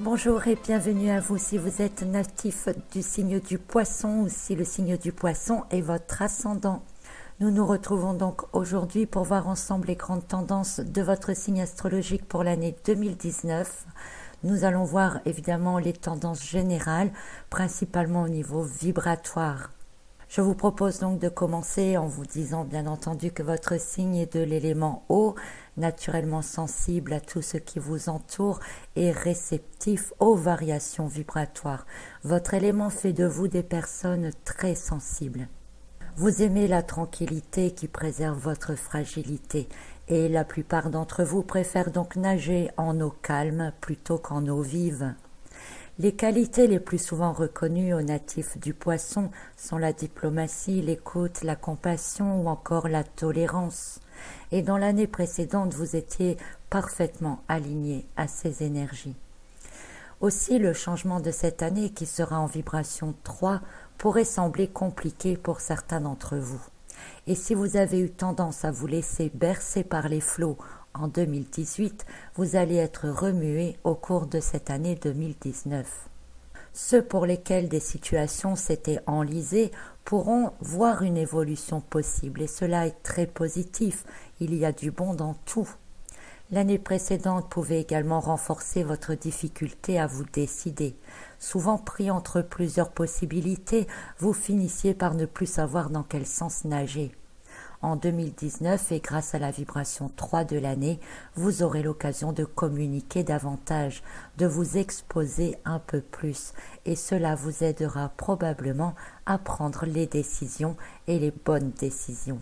Bonjour et bienvenue à vous si vous êtes natif du signe du Poisson ou si le signe du Poisson est votre ascendant. Nous nous retrouvons donc aujourd'hui pour voir ensemble les grandes tendances de votre signe astrologique pour l'année 2019. Nous allons voir évidemment les tendances générales, principalement au niveau vibratoire. Je vous propose donc de commencer en vous disant bien entendu que votre signe est de l'élément eau, naturellement sensible à tout ce qui vous entoure et réceptif aux variations vibratoires. Votre élément fait de vous des personnes très sensibles. Vous aimez la tranquillité qui préserve votre fragilité et la plupart d'entre vous préfèrent donc nager en eau calme plutôt qu'en eau vive. Les qualités les plus souvent reconnues aux natifs du Poisson sont la diplomatie, l'écoute, la compassion ou encore la tolérance. Et dans l'année précédente, vous étiez parfaitement aligné à ces énergies. Aussi, le changement de cette année, qui sera en vibration 3, pourrait sembler compliqué pour certains d'entre vous. Et si vous avez eu tendance à vous laisser bercer par les flots en 2018, vous allez être remué au cours de cette année 2019. Ceux pour lesquels des situations s'étaient enlisées pourront voir une évolution possible et cela est très positif, il y a du bon dans tout. L'année précédente pouvait également renforcer votre difficulté à vous décider. Souvent pris entre plusieurs possibilités, vous finissiez par ne plus savoir dans quel sens nager. En 2019 et grâce à la vibration 3 de l'année, vous aurez l'occasion de communiquer davantage, de vous exposer un peu plus et cela vous aidera probablement à prendre les décisions et les bonnes décisions.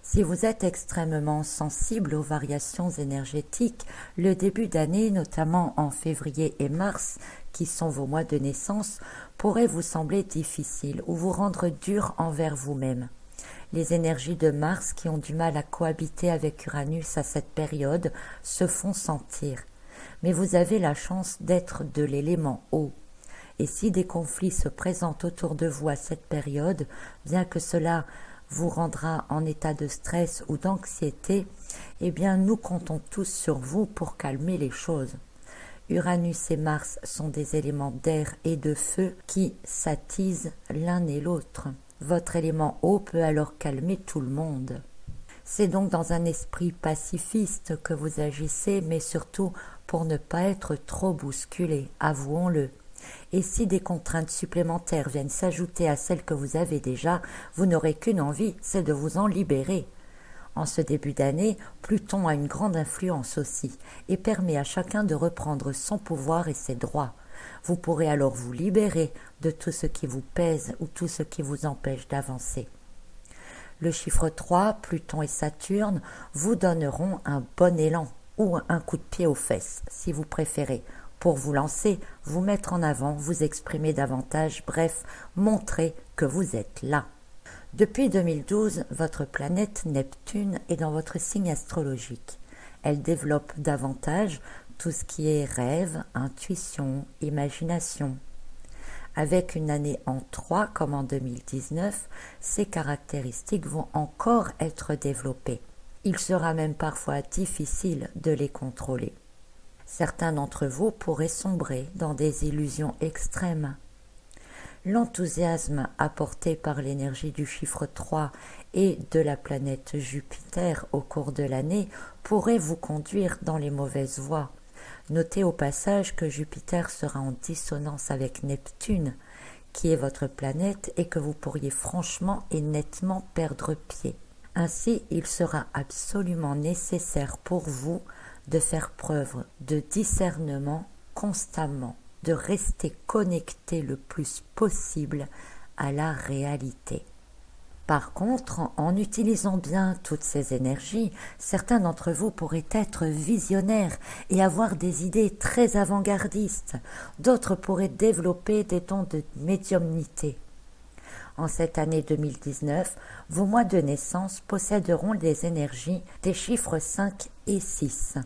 Si vous êtes extrêmement sensible aux variations énergétiques, le début d'année, notamment en février et mars, qui sont vos mois de naissance, pourrait vous sembler difficile ou vous rendre dur envers vous-même. Les énergies de Mars qui ont du mal à cohabiter avec Uranus à cette période se font sentir. Mais vous avez la chance d'être de l'élément eau. Et si des conflits se présentent autour de vous à cette période, bien que cela vous rendra en état de stress ou d'anxiété, eh bien nous comptons tous sur vous pour calmer les choses. Uranus et Mars sont des éléments d'air et de feu qui s'attisent l'un et l'autre. Votre élément eau peut alors calmer tout le monde. C'est donc dans un esprit pacifiste que vous agissez, mais surtout pour ne pas être trop bousculé, avouons-le. Et si des contraintes supplémentaires viennent s'ajouter à celles que vous avez déjà, vous n'aurez qu'une envie, c'est de vous en libérer. En ce début d'année, Pluton a une grande influence aussi et permet à chacun de reprendre son pouvoir et ses droits. Vous pourrez alors vous libérer de tout ce qui vous pèse ou tout ce qui vous empêche d'avancer. Le chiffre 3, Pluton et Saturne, vous donneront un bon élan ou un coup de pied aux fesses, si vous préférez, pour vous lancer, vous mettre en avant, vous exprimer davantage, bref, montrer que vous êtes là. Depuis 2012, votre planète Neptune est dans votre signe astrologique. Elle développe davantage tout ce qui est rêve, intuition, imagination. Avec une année en 3 comme en 2019, ces caractéristiques vont encore être développées. Il sera même parfois difficile de les contrôler. Certains d'entre vous pourraient sombrer dans des illusions extrêmes. L'enthousiasme apporté par l'énergie du chiffre 3 et de la planète Jupiter au cours de l'année pourrait vous conduire dans les mauvaises voies. Notez au passage que Jupiter sera en dissonance avec Neptune, qui est votre planète, et que vous pourriez franchement et nettement perdre pied. Ainsi, il sera absolument nécessaire pour vous de faire preuve de discernement constamment, de rester connecté le plus possible à la réalité. Par contre, en utilisant bien toutes ces énergies, certains d'entre vous pourraient être visionnaires et avoir des idées très avant-gardistes. D'autres pourraient développer des dons de médiumnité. En cette année 2019, vos mois de naissance posséderont des énergies des chiffres 5 et 6.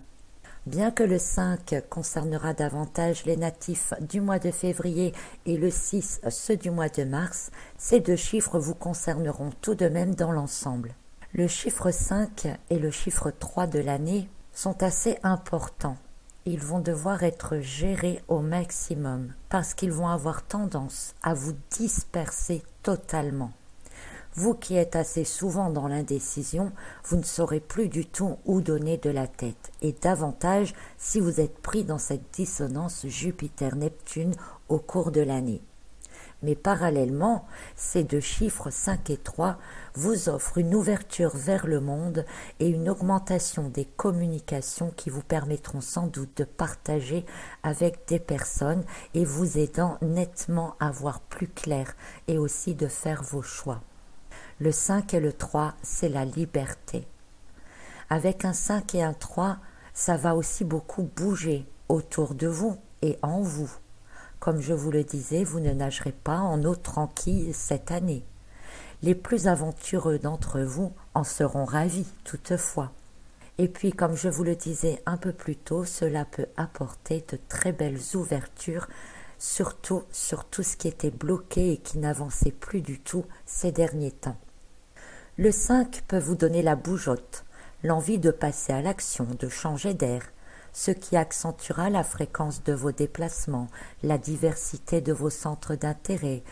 Bien que le 5 concernera davantage les natifs du mois de février et le 6 ceux du mois de mars, ces deux chiffres vous concerneront tout de même dans l'ensemble. Le chiffre 5 et le chiffre 3 de l'année sont assez importants. ils vont devoir être gérés au maximum parce qu'ils vont avoir tendance à vous disperser totalement. Vous qui êtes assez souvent dans l'indécision, vous ne saurez plus du tout où donner de la tête, et davantage si vous êtes pris dans cette dissonance Jupiter-Neptune au cours de l'année. Mais parallèlement, ces deux chiffres 5 et 3 vous offrent une ouverture vers le monde et une augmentation des communications qui vous permettront sans doute de partager avec des personnes et vous aidant nettement à voir plus clair et aussi de faire vos choix. Le 5 et le 3, c'est la liberté. Avec un 5 et un 3, ça va aussi beaucoup bouger autour de vous et en vous. Comme je vous le disais, vous ne nagerez pas en eau tranquille cette année. Les plus aventureux d'entre vous en seront ravis toutefois. Et puis, comme je vous le disais un peu plus tôt, cela peut apporter de très belles ouvertures, surtout sur tout ce qui était bloqué et qui n'avançait plus du tout ces derniers temps. Le 5 peut vous donner la bougeotte, l'envie de passer à l'action, de changer d'air, ce qui accentuera la fréquence de vos déplacements, la diversité de vos centres d'intérêt,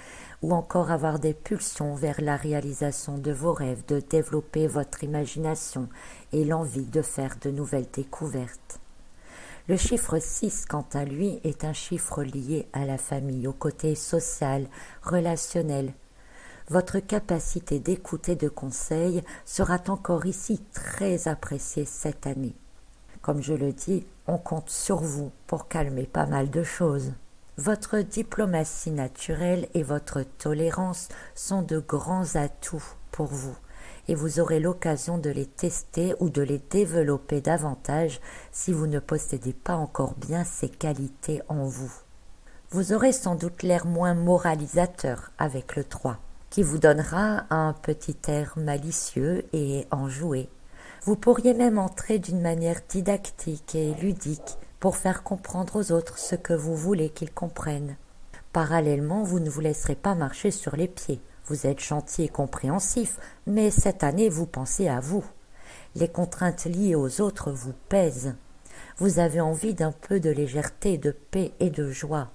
ou encore avoir des pulsions vers la réalisation de vos rêves, de développer votre imagination et l'envie de faire de nouvelles découvertes. Le chiffre 6, quant à lui, est un chiffre lié à la famille, au côté social, relationnel. Votre capacité d'écoute et de conseil sera encore ici très appréciée cette année. Comme je le dis, on compte sur vous pour calmer pas mal de choses. Votre diplomatie naturelle et votre tolérance sont de grands atouts pour vous et vous aurez l'occasion de les tester ou de les développer davantage si vous ne possédez pas encore bien ces qualités en vous. Vous aurez sans doute l'air moins moralisateur avec le 3, qui vous donnera un petit air malicieux et enjoué. Vous pourriez même entrer d'une manière didactique et ludique pour faire comprendre aux autres ce que vous voulez qu'ils comprennent. Parallèlement, vous ne vous laisserez pas marcher sur les pieds. Vous êtes gentil et compréhensif, mais cette année, vous pensez à vous. Les contraintes liées aux autres vous pèsent. Vous avez envie d'un peu de légèreté, de paix et de joie.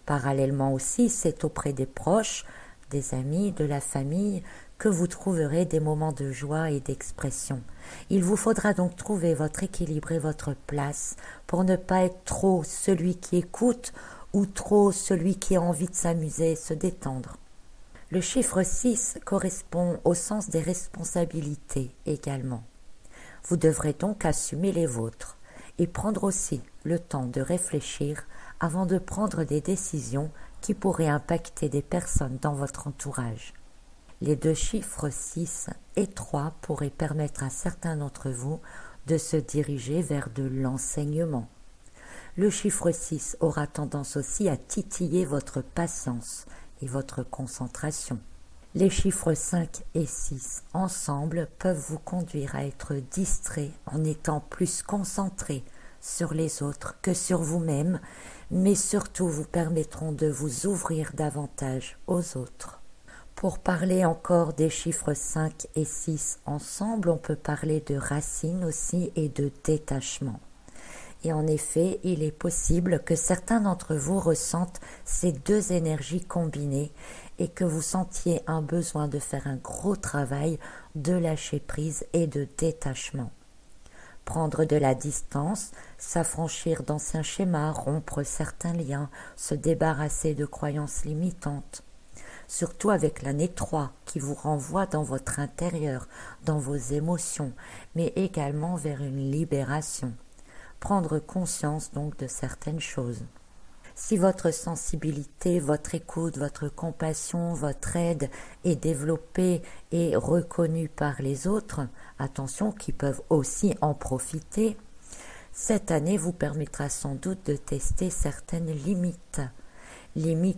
Parallèlement aussi, c'est auprès des proches, des amis, de la famille, que vous trouverez des moments de joie et d'expression. Il vous faudra donc trouver votre équilibre et votre place pour ne pas être trop celui qui écoute ou trop celui qui a envie de s'amuser et se détendre. Le chiffre 6 correspond au sens des responsabilités également. Vous devrez donc assumer les vôtres et prendre aussi le temps de réfléchir avant de prendre des décisions qui pourraient impacter des personnes dans votre entourage. Les deux chiffres 6 et 3 pourraient permettre à certains d'entre vous de se diriger vers de l'enseignement. Le chiffre 6 aura tendance aussi à titiller votre patience et votre concentration. Les chiffres 5 et 6 ensemble peuvent vous conduire à être distrait en étant plus concentré sur les autres que sur vous-même, mais surtout vous permettront de vous ouvrir davantage aux autres. Pour parler encore des chiffres 5 et 6 ensemble, on peut parler de racines aussi et de détachement. Et en effet, il est possible que certains d'entre vous ressentent ces deux énergies combinées et que vous sentiez un besoin de faire un gros travail de lâcher prise et de détachement. Prendre de la distance, s'affranchir d'anciens schémas, rompre certains liens, se débarrasser de croyances limitantes. Surtout avec l'année 3 qui vous renvoie dans votre intérieur, dans vos émotions, mais également vers une libération. Prendre conscience donc de certaines choses. Si votre sensibilité, votre écoute, votre compassion, votre aide est développée et reconnue par les autres, attention qui peuvent aussi en profiter, cette année vous permettra sans doute de tester certaines limites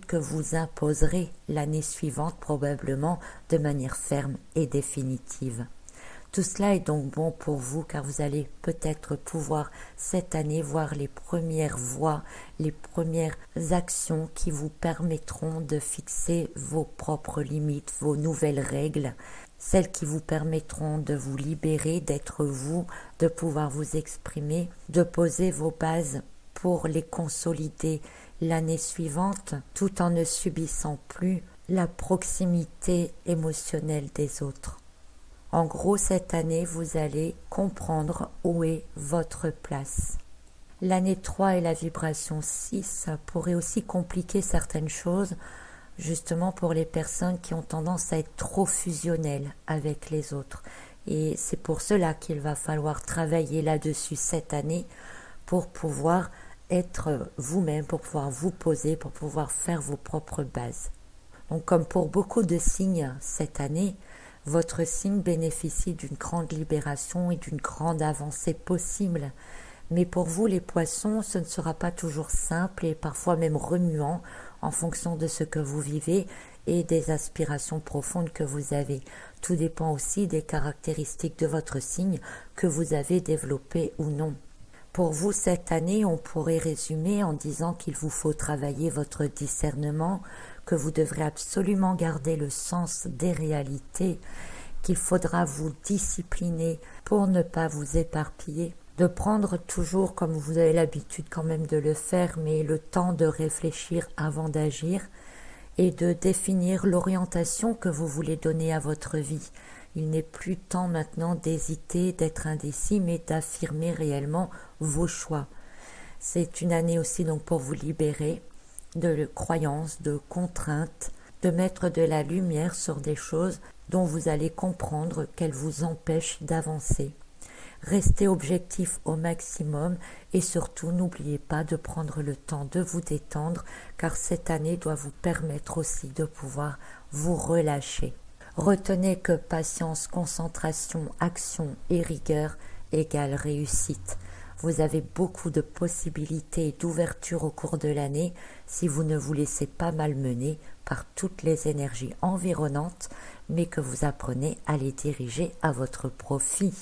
que vous imposerez l'année suivante probablement de manière ferme et définitive. Tout cela est donc bon pour vous car vous allez peut-être pouvoir cette année voir les premières voies, les premières actions qui vous permettront de fixer vos propres limites, vos nouvelles règles celles qui vous permettront de vous libérer, d'être vous, de pouvoir vous exprimer, de poser vos bases pour les consolider l'année suivante, tout en ne subissant plus la proximité émotionnelle des autres. En gros, cette année, vous allez comprendre où est votre place. L'année 3 et la vibration 6 pourraient aussi compliquer certaines choses, justement pour les personnes qui ont tendance à être trop fusionnelles avec les autres. Et c'est pour cela qu'il va falloir travailler là-dessus cette année pour pouvoir être vous-même, pour pouvoir vous poser, pour pouvoir faire vos propres bases. Donc comme pour beaucoup de signes cette année, votre signe bénéficie d'une grande libération et d'une grande avancée possible. Mais pour vous, les poissons, ce ne sera pas toujours simple et parfois même remuant en fonction de ce que vous vivez et des aspirations profondes que vous avez. Tout dépend aussi des caractéristiques de votre signe que vous avez développées ou non. Pour vous, cette année, on pourrait résumer en disant qu'il vous faut travailler votre discernement, que vous devrez absolument garder le sens des réalités, qu'il faudra vous discipliner pour ne pas vous éparpiller, de prendre toujours, comme vous avez l'habitude quand même de le faire, mais le temps de réfléchir avant d'agir et de définir l'orientation que vous voulez donner à votre vie. Il n'est plus temps maintenant d'hésiter, d'être indécis, mais d'affirmer réellement vos choix. C'est une année aussi donc pour vous libérer de croyances, de contraintes, de mettre de la lumière sur des choses dont vous allez comprendre qu'elles vous empêchent d'avancer. Restez objectif au maximum et surtout n'oubliez pas de prendre le temps de vous détendre car cette année doit vous permettre aussi de pouvoir vous relâcher. Retenez que patience, concentration, action et rigueur égale réussite. Vous avez beaucoup de possibilités et d'ouverture au cours de l'année si vous ne vous laissez pas malmener par toutes les énergies environnantes, mais que vous apprenez à les diriger à votre profit.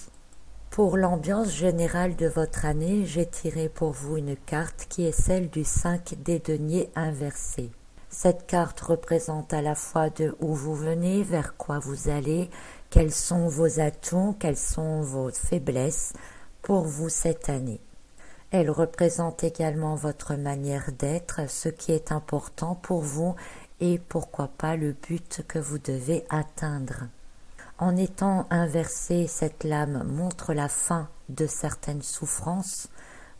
Pour l'ambiance générale de votre année, j'ai tiré pour vous une carte qui est celle du 5 des deniers inversé. Cette carte représente à la fois de où vous venez, vers quoi vous allez, quels sont vos atouts, quelles sont vos faiblesses pour vous cette année. Elle représente également votre manière d'être, ce qui est important pour vous et pourquoi pas le but que vous devez atteindre. En étant inversée, cette lame montre la fin de certaines souffrances.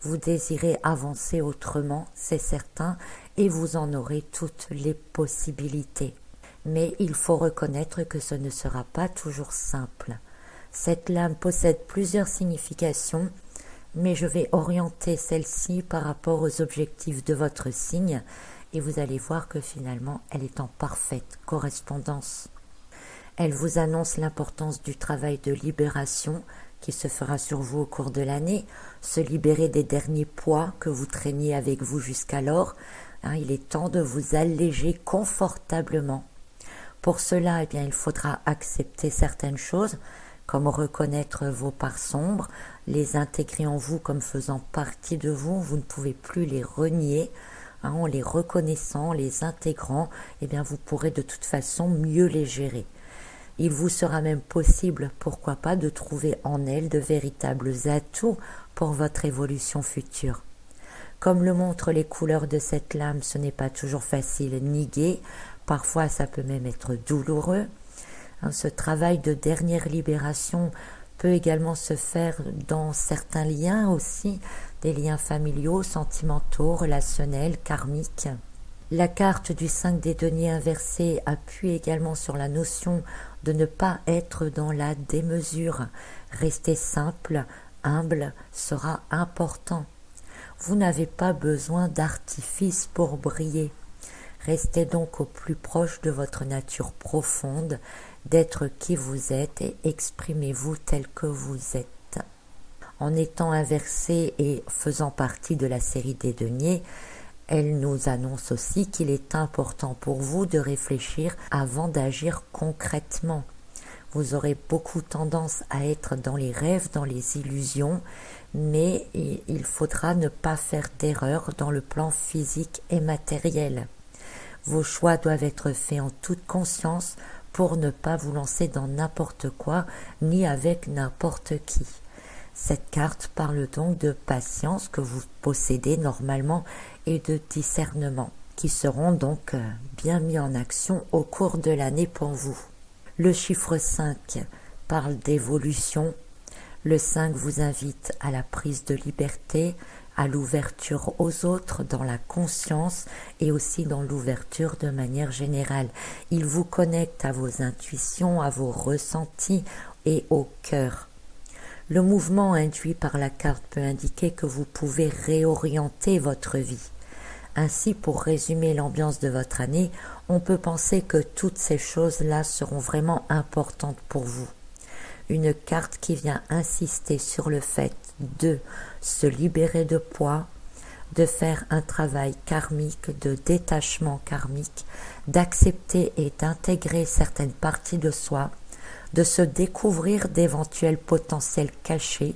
Vous désirez avancer autrement, c'est certain, et vous en aurez toutes les possibilités. Mais il faut reconnaître que ce ne sera pas toujours simple. Cette lame possède plusieurs significations, mais je vais orienter celle-ci par rapport aux objectifs de votre signe, et vous allez voir que finalement, elle est en parfaite correspondance. Elle vous annonce l'importance du travail de libération qui se fera sur vous au cours de l'année, se libérer des derniers poids que vous traîniez avec vous jusqu'alors. Il est temps de vous alléger confortablement. Pour cela, il faudra accepter certaines choses, comme reconnaître vos parts sombres, les intégrer en vous comme faisant partie de vous. Vous ne pouvez plus les renier. En les reconnaissant, les intégrant, vous pourrez de toute façon mieux les gérer. Il vous sera même possible, pourquoi pas, de trouver en elles de véritables atouts pour votre évolution future. Comme le montrent les couleurs de cette lame, ce n'est pas toujours facile ni gai, parfois ça peut même être douloureux. Ce travail de dernière libération peut également se faire dans certains liens aussi, des liens familiaux, sentimentaux, relationnels, karmiques. La carte du 5 des deniers inversés appuie également sur la notion de ne pas être dans la démesure. Rester simple, humble sera important. Vous n'avez pas besoin d'artifice pour briller. Restez donc au plus proche de votre nature profonde, d'être qui vous êtes et exprimez-vous tel que vous êtes. En étant inversé et faisant partie de la série des deniers, elle nous annonce aussi qu'il est important pour vous de réfléchir avant d'agir concrètement. Vous aurez beaucoup tendance à être dans les rêves, dans les illusions, mais il faudra ne pas faire d'erreur dans le plan physique et matériel. Vos choix doivent être faits en toute conscience pour ne pas vous lancer dans n'importe quoi ni avec n'importe qui. Cette carte parle donc de patience que vous possédez normalement et de discernement qui seront donc bien mis en action au cours de l'année pour vous. Le chiffre 5 parle d'évolution. Le 5 vous invite à la prise de liberté, à l'ouverture aux autres dans la conscience et aussi dans l'ouverture de manière générale. Il vous connecte à vos intuitions, à vos ressentis et au cœur. Le mouvement induit par la carte peut indiquer que vous pouvez réorienter votre vie. Ainsi, pour résumer l'ambiance de votre année, on peut penser que toutes ces choses-là seront vraiment importantes pour vous. Une carte qui vient insister sur le fait de se libérer de poids, de faire un travail karmique, de détachement karmique, d'accepter et d'intégrer certaines parties de soi, de se découvrir d'éventuels potentiels cachés,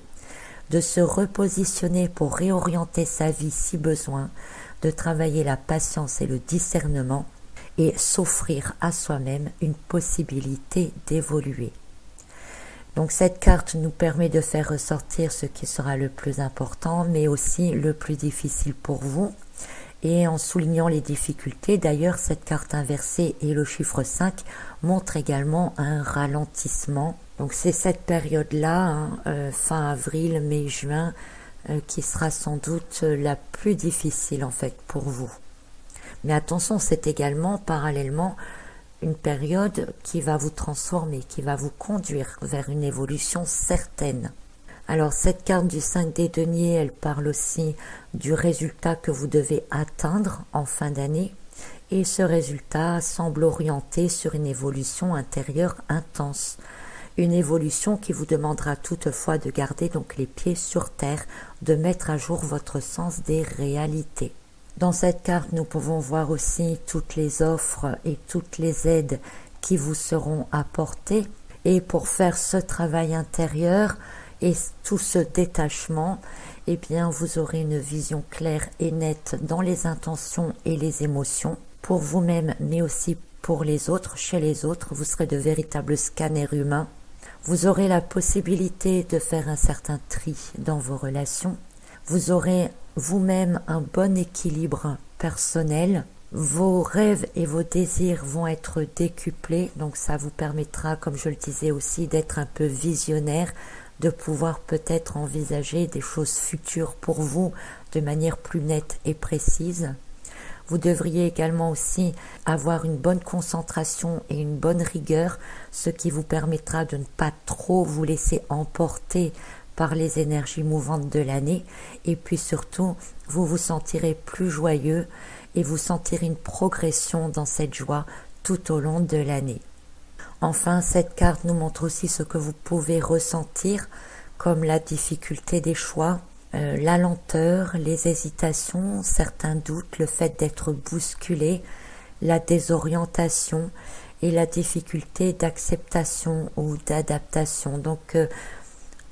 de se repositionner pour réorienter sa vie si besoin, de travailler la patience et le discernement et s'offrir à soi-même une possibilité d'évoluer. Donc cette carte nous permet de faire ressortir ce qui sera le plus important, mais aussi le plus difficile pour vous. Et en soulignant les difficultés, d'ailleurs, cette carte inversée et le chiffre 5 montrent également un ralentissement. Donc c'est cette période-là, fin avril, mai, juin, qui sera sans doute la plus difficile en fait pour vous. Mais attention, c'est également parallèlement une période qui va vous transformer, qui va vous conduire vers une évolution certaine. Alors cette carte du 5 des deniers, elle parle aussi du résultat que vous devez atteindre en fin d'année et ce résultat semble orienté sur une évolution intérieure intense. Une évolution qui vous demandera toutefois de garder donc les pieds sur terre, de mettre à jour votre sens des réalités. Dans cette carte, nous pouvons voir aussi toutes les offres et toutes les aides qui vous seront apportées. Et pour faire ce travail intérieur et tout ce détachement, eh bien, vous aurez une vision claire et nette dans les intentions et les émotions pour vous-même, mais aussi pour les autres. Chez les autres, vous serez de véritables scanners humains. Vous aurez la possibilité de faire un certain tri dans vos relations. Vous aurez vous-même un bon équilibre personnel. Vos rêves et vos désirs vont être décuplés, donc ça vous permettra, comme je le disais aussi, d'être un peu visionnaire, de pouvoir peut-être envisager des choses futures pour vous de manière plus nette et précise. Vous devriez également aussi avoir une bonne concentration et une bonne rigueur, ce qui vous permettra de ne pas trop vous laisser emporter par les énergies mouvantes de l'année, et puis surtout vous vous sentirez plus joyeux et vous sentirez une progression dans cette joie tout au long de l'année. Enfin, cette carte nous montre aussi ce que vous pouvez ressentir comme la difficulté des choix, la lenteur, les hésitations, certains doutes, le fait d'être bousculé, la désorientation et la difficulté d'acceptation ou d'adaptation. Donc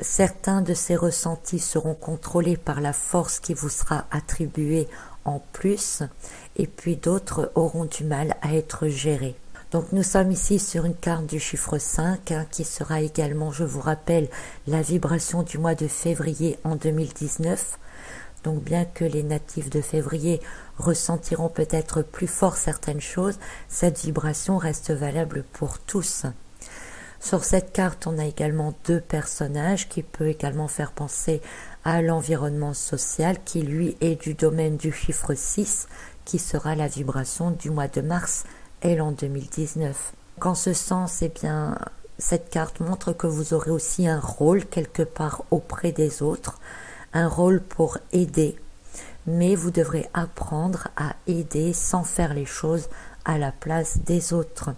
certains de ces ressentis seront contrôlés par la force qui vous sera attribuée en plus, et puis d'autres auront du mal à être gérés. Donc nous sommes ici sur une carte du chiffre 5 qui sera également, je vous rappelle, la vibration du mois de février en 2019. Donc bien que les natifs de février ressentiront peut-être plus fort certaines choses, cette vibration reste valable pour tous. Sur cette carte, on a également deux personnages qui peuvent également faire penser à l'environnement social qui lui est du domaine du chiffre 6 qui sera la vibration du mois de mars, elle en 2019. En ce sens, eh bien, cette carte montre que vous aurez aussi un rôle quelque part auprès des autres, un rôle pour aider, mais vous devrez apprendre à aider sans faire les choses à la place des autres.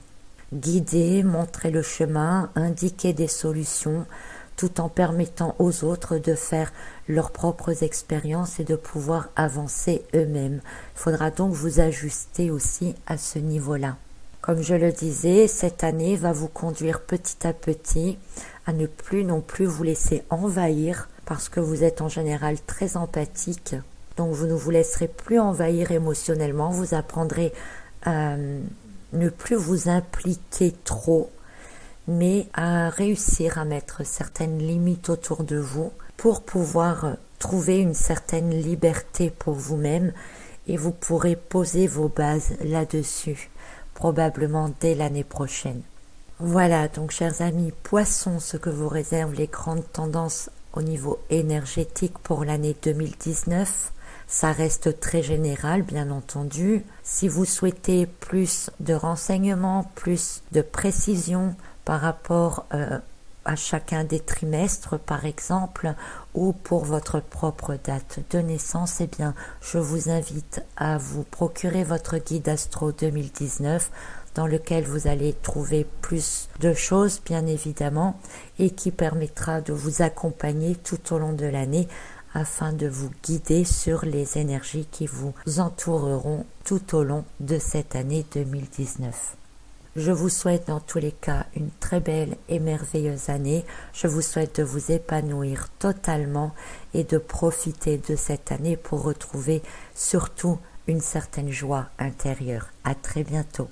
Guider, montrer le chemin, indiquer des solutions, tout en permettant aux autres de faire leurs propres expériences et de pouvoir avancer eux-mêmes. Il faudra donc vous ajuster aussi à ce niveau-là. Comme je le disais, cette année va vous conduire petit à petit à ne plus non plus vous laisser envahir parce que vous êtes en général très empathique. Donc vous ne vous laisserez plus envahir émotionnellement, vous apprendrez à ne plus vous impliquer trop, mais à réussir à mettre certaines limites autour de vous pour pouvoir trouver une certaine liberté pour vous-même, et vous pourrez poser vos bases là-dessus, probablement dès l'année prochaine. Voilà donc, chers amis Poissons, ce que vous réservent les grandes tendances au niveau énergétique pour l'année 2019. Ça reste très général, bien entendu. Si vous souhaitez plus de renseignements, plus de précision par rapport à chacun des trimestres, par exemple, ou pour votre propre date de naissance, eh bien, je vous invite à vous procurer votre guide Astro 2019, dans lequel vous allez trouver plus de choses, bien évidemment, et qui permettra de vous accompagner tout au long de l'année afin de vous guider sur les énergies qui vous entoureront tout au long de cette année 2019. Je vous souhaite dans tous les cas une très belle et merveilleuse année. Je vous souhaite de vous épanouir totalement et de profiter de cette année pour retrouver surtout une certaine joie intérieure. À très bientôt.